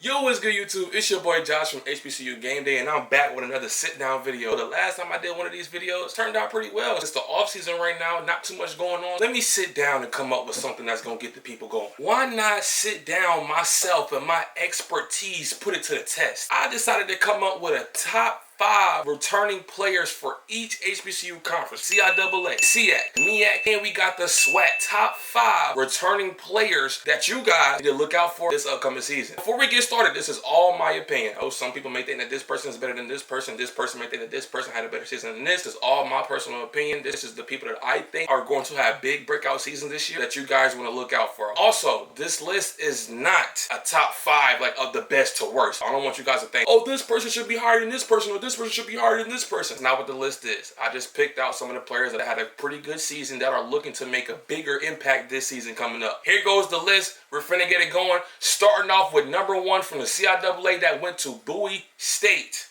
Yo, what's good YouTube? It's your boy Josh from HBCU Game Day, and I'm back with another sit-down video. The last time I did one of these videos turned out pretty well. It's the off-season right now, not too much going on. Let me sit down and come up with something that's gonna get the people going. Why not sit down myself and my expertise, put it to the test? I decided to come up with a top 5 returning players for each HBCU conference. CIAA, SIAC, MEAC, and we got the SWAC. Top 5 returning players that you guys need to look out for this upcoming season. Before we get started, this is all my opinion. Oh, some people may think that this person is better than this person may think that this person had a better season than this. This is all my personal opinion. This is the people that I think are going to have big breakout seasons this year that you guys want to look out for. Also, this list is not a top 5 like of the best to worst. I don't want you guys to think, oh, this person should be higher than this person, or this person should be harder than this person. It's not what the list is. I just picked out some of the players that had a pretty good season that are looking to make a bigger impact this season coming up. Here goes the list. We're finna get it going. Starting off with number 1 from the CIAA that went to Bowie State.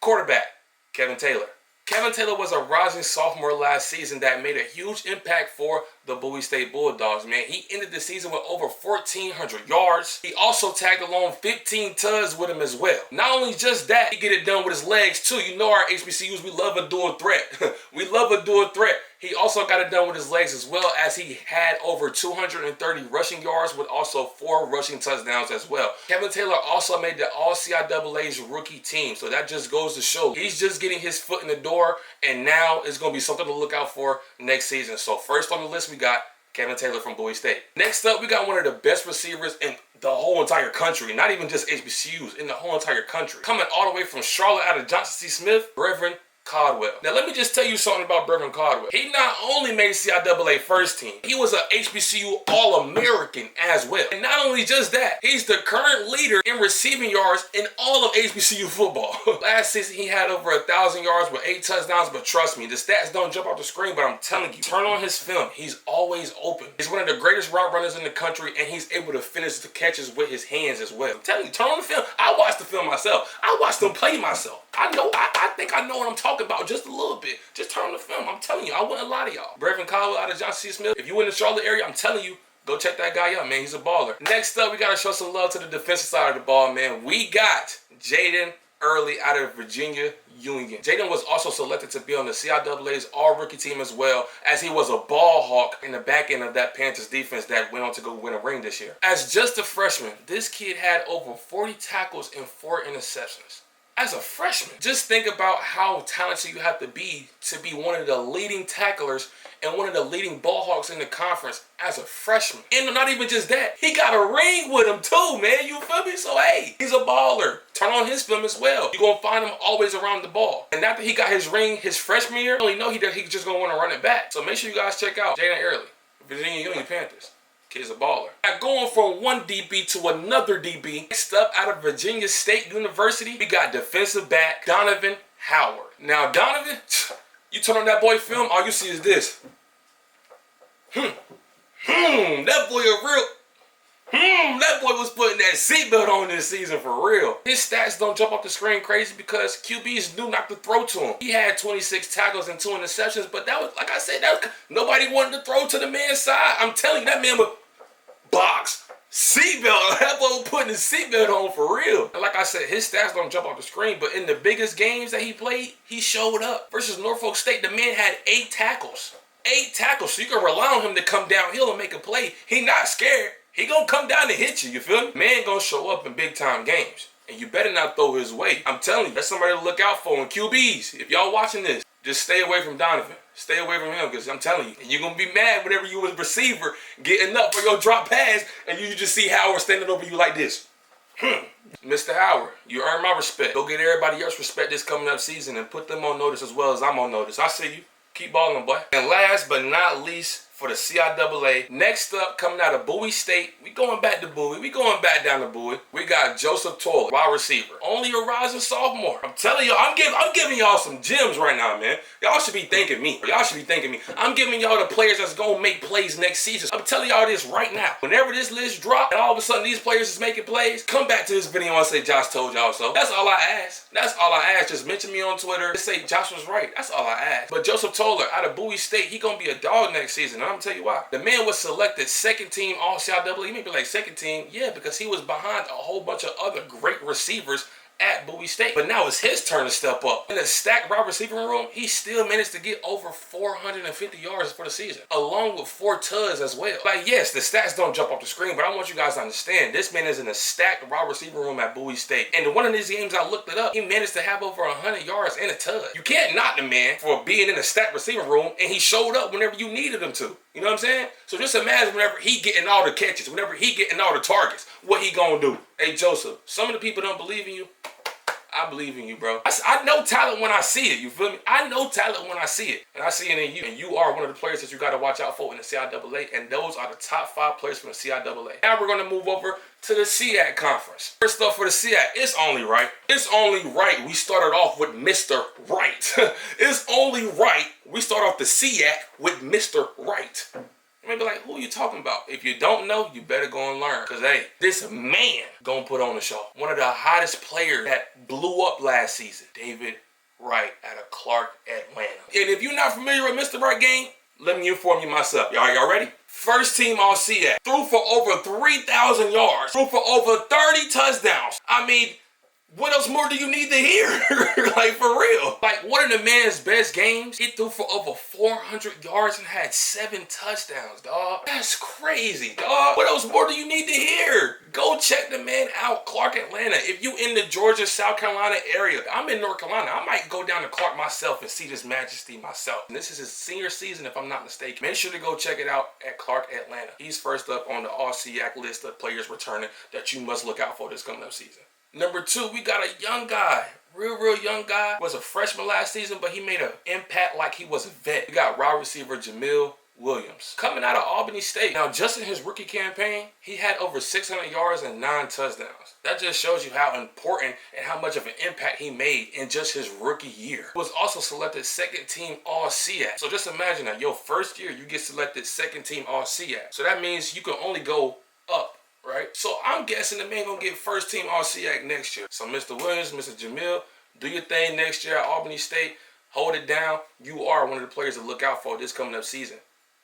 Quarterback, Kevin Taylor. Kevin Taylor was a rising sophomore last season that made a huge impact for the Bowie State Bulldogs, man. He ended the season with over 1,400 yards. He also tagged along 15 tuds with him as well. Not only just that, he get it done with his legs too. You know our HBCUs, we love a dual threat. We love a dual threat. He also got it done with his legs as well, as he had over 230 rushing yards with also 4 rushing touchdowns as well. Kevin Taylor also made the All-CIAA's rookie team, so that just goes to show he's just getting his foot in the door, and now it's going to be something to look out for next season. So first on the list, we got Kevin Taylor from Bowie State. Next up, we got one of the best receivers in the whole entire country, not even just HBCUs, in the whole entire country. Coming all the way from Charlotte out of Johnson C. Smith, Brevin Codwell. Now let me just tell you something about Brevin Codwell. He not only made CIAA first team, he was an HBCU All-American as well. And not only just that, he's the current leader in receiving yards in all of HBCU football. Last season he had over 1,000 yards with 8 touchdowns, but trust me, the stats don't jump off the screen, but I'm telling you, turn on his film, he's always open. He's one of the greatest route runners in the country, and he's able to finish the catches with his hands as well. I'm telling you, turn on the film. I watched the film myself. I watched them play myself. I think I know what I'm talking about just a little bit. Just turn on the film. I'm telling you, I wouldn't lie to y'all. Brevin Codwell out of Johnson C. Smith. If you in the Charlotte area, I'm telling you, go check that guy out, man. He's a baller. Next up, we got to show some love to the defensive side of the ball, man. We got Jaden Early out of Virginia Union. Jaden was also selected to be on the CIAA's all-rookie team as well, as he was a ball hawk in the back end of that Panthers defense that went on to go win a ring this year. As just a freshman, this kid had over 40 tackles and 4 interceptions. As a freshman, just think about how talented you have to be one of the leading tacklers and one of the leading ball hawks in the conference as a freshman. And not even just that, he got a ring with him too, man. You feel me? So hey, he's a baller. Turn on his film as well. You're gonna find him always around the ball. And after he got his ring his freshman year, you only know he's just gonna want to run it back. So make sure you guys check out Jaden Early, Virginia Union Panthers. Kid's a baller. Now going from one DB to another DB, next up out of Virginia State University, we got defensive back Donovan Howard. Now Donovan, you turn on that boy film, all you see is this. That boy a real, that boy was putting that seatbelt on this season for real. His stats don't jump off the screen crazy because QBs knew not to throw to him. He had 26 tackles and 2 interceptions, but that was, like I said, nobody wanted to throw to the man's side. I'm telling you, that man would box, seatbelt. That boy was putting his seatbelt on for real. And like I said, his stats don't jump off the screen, but in the biggest games that he played, he showed up. Versus Norfolk State, the man had 8 tackles. 8 tackles, so you can rely on him to come downhill and make a play. He not scared. He gonna come down and hit you feel me? Man gonna show up in big time games, and you better not throw his way. I'm telling you, that's somebody to look out for. And QBs, if y'all watching this, just stay away from Donovan. Stay away from him, because I'm telling you, and you're gonna be mad whenever you was a receiver getting up for your drop pass, and you just see Howard standing over you like this. Mr. Howard, you earned my respect. Go get everybody else respect this coming up season and put them on notice as well as I'm on notice. I see you. Keep balling, boy. And last but not least, for the CIAA, next up, coming out of Bowie State, we going back to Bowie. We going back down to Bowie. We got Joseph Toller, wide receiver. Only a rising sophomore. I'm telling y'all, I'm giving y'all some gems right now, man. Y'all should be thanking me. Y'all should be thanking me. I'm giving y'all the players that's gonna make plays next season. I'm telling y'all this right now. Whenever this list drop and all of a sudden these players is making plays, come back to this video and say Josh told y'all so. That's all I ask. That's all I ask. Just mention me on Twitter. Just say Josh was right. That's all I ask. But Joseph Toller out of Bowie State, he gonna be a dog next season. I'm gonna tell you why. The man was selected second team all CIAA. You may be like, second team? Yeah, because he was behind a whole bunch of other great receivers at Bowie State. But now it's his turn to step up. In a stacked wide receiving room, he still managed to get over 450 yards for the season, along with 4 tuds as well. Like, yes, the stats don't jump off the screen, but I want you guys to understand, this man is in a stacked wide receiver room at Bowie State. And in one of these games, I looked it up, he managed to have over 100 yards and a tud. You can't knock the man for being in a stacked receiving room, and he showed up whenever you needed him to. You know what I'm saying? So just imagine whenever he getting all the catches, whenever he getting all the targets, what he gonna do? Hey, Joseph, some of the people don't believe in you. I believe in you, bro. I know talent when I see it, you feel me? I know talent when I see it, and I see it in you. And you are one of the players that you got to watch out for in the CIAA, and those are the top 5 players from the CIAA. Now we're going to move over to the SIAC conference. First up for the SIAC, it's only right. It's only right we started off with Mr. Wright. It's only right we start off the SIAC with Mr. Wright. You may be like, who are you talking about? If you don't know, you better go and learn. Because, hey, this man gonna put on a show. One of the hottest players that blew up last season, David Wright out of Clark, Atlanta. And if you're not familiar with Mr. Wright game, let me inform you myself. Y'all ready? First team all SIAC. Threw for over 3,000 yards. Threw for over 30 touchdowns. I mean, what else more do you need to hear? Like, for real. Like, one of the man's best games, he threw for over 400 yards and had 7 touchdowns, dog. That's crazy, dog. What else more do you need to hear? Go check the man out, Clark, Atlanta. If you in the Georgia, South Carolina area, I'm in North Carolina. I might go down to Clark myself and see this majesty myself. And this is his senior season, if I'm not mistaken. Make sure to go check it out at Clark, Atlanta. He's first up on the all-SIAC list of players returning that you must look out for this coming up season. Number 2, we got a young guy, real young guy. Was a freshman last season, but he made an impact like he was a vet. We got wide receiver Jamil Williams coming out of Albany State. Now, just in his rookie campaign, he had over 600 yards and 9 touchdowns. That just shows you how important and how much of an impact he made in just his rookie year. He was also selected second team all SIAC. So just imagine that your first year, you get selected second team all SIAC. So that means you can only go up. Right? So I'm guessing the man gonna get first team all SIAC next year. So Mr. Williams, Mr. Jamil, do your thing next year at Albany State. Hold it down. You are one of the players to look out for this coming up season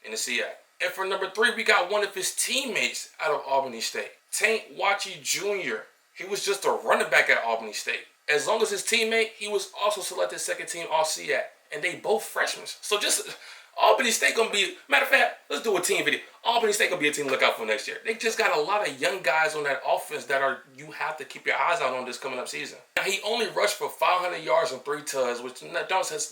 in the SIAC. And for number 3, we got one of his teammates out of Albany State, Tank Wachi Jr. He was just a running back at Albany State. As long as his teammate, he was also selected second team all SIAC. And they both freshmen. So just Albany State gonna be, matter of fact, let's do a team video. Albany State gonna be a team to look out for next year. They just got a lot of young guys on that offense that you have to keep your eyes out on this coming up season. Now, he only rushed for 500 yards and 3 tuds, which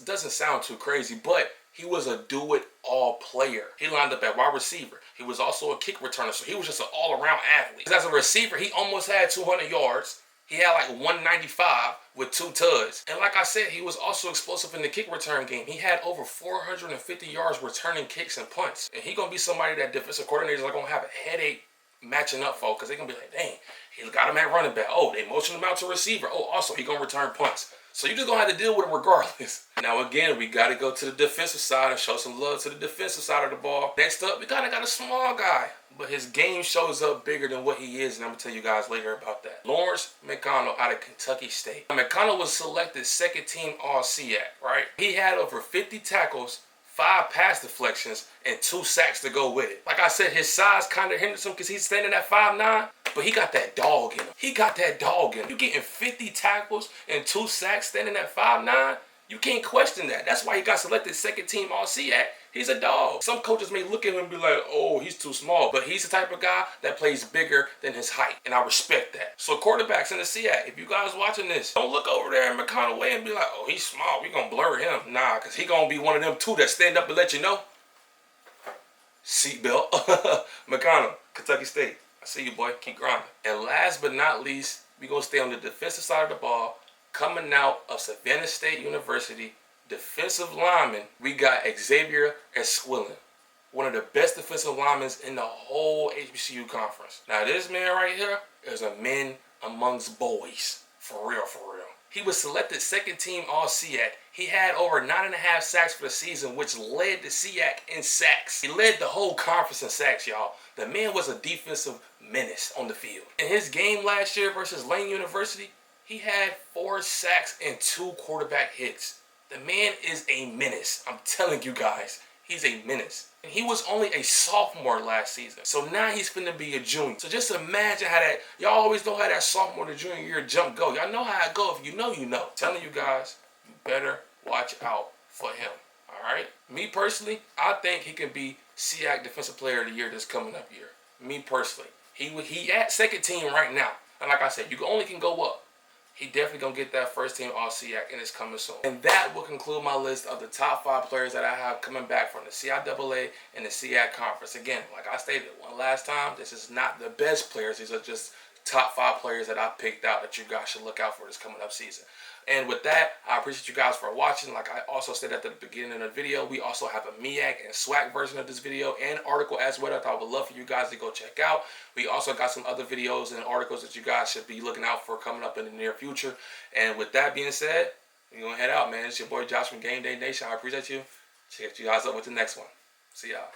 doesn't sound too crazy, but he was a do-it-all player. He lined up at wide receiver. He was also a kick returner, so he was just an all-around athlete. As a receiver, he almost had 200 yards. He had like 195 with 2 tuds. And like I said, he was also explosive in the kick return game. He had over 450 yards returning kicks and punts. And he gonna be somebody that defensive coordinators are gonna have a headache matching up for, because they're gonna be like, dang, he got him at running back. Oh, they motioned him out to receiver. Oh, also he gonna return punts. So you're just gonna have to deal with him regardless. Now again, we gotta go to the defensive side and show some love to the defensive side of the ball. Next up, we kinda got a small guy, but his game shows up bigger than what he is, and I'm gonna tell you guys later about that. Lawrence McConnell out of Kentucky State. Now, McConnell was selected second team all SIAC, right? He had over 50 tackles, 5 pass deflections, and 2 sacks to go with it. Like I said, his size kind of hinders him because he's standing at 5'9", but he got that dog in him. He got that dog in him. You getting 50 tackles and 2 sacks standing at 5'9", you can't question that. That's why he got selected second team all SIAC. He's a dog. Some coaches may look at him and be like, oh, he's too small. But he's the type of guy that plays bigger than his height. And I respect that. So quarterbacks in the SIAC, if you guys watching this, don't look over there at McConnell way and be like, oh, he's small. We gonna blur him. Nah, because he gonna be one of them two that stand up and let you know. Seatbelt. McConnell, Kentucky State. I see you, boy. Keep grinding. And last but not least, we gonna stay on the defensive side of the ball. Coming out of Savannah State University, defensive lineman, we got Xavier Esquilen, one of the best defensive linemen in the whole HBCU conference. Now this man right here is a man amongst boys, for real, for real. He was selected second team all SIAC. He had over 9.5 sacks for the season, which led the SIAC in sacks. He led the whole conference in sacks, y'all. The man was a defensive menace on the field. In his game last year versus Lane University, he had 4 sacks and 2 quarterback hits. The man is a menace. I'm telling you guys, he's a menace. And he was only a sophomore last season. So now he's finna be a junior. So just imagine how that, y'all always know how that sophomore to junior year jump go. Y'all know how it go. If you know, you know. Telling you guys, you better watch out for him. All right? Me personally, I think he can be SIAC Defensive Player of the Year this coming up year. Me personally. He at second team right now. And like I said, you only can go up. He definitely gonna get that first team all SIAC, and it's coming soon. And that will conclude my list of the top 5 players that I have coming back from the CIAA and the SIAC conference. Again, like I stated one last time, this is not the best players. These are just top 5 players that I picked out that you guys should look out for this coming up season. And with that, I appreciate you guys for watching. Like I also said at the beginning of the video, we also have a MEAC and SWAC version of this video and article as well that I would love for you guys to go check out. We also got some other videos and articles that you guys should be looking out for coming up in the near future. And with that being said, we're going to head out, man. It's your boy Josh from Game Day Nation. I appreciate you. Check you guys up with the next one. See y'all.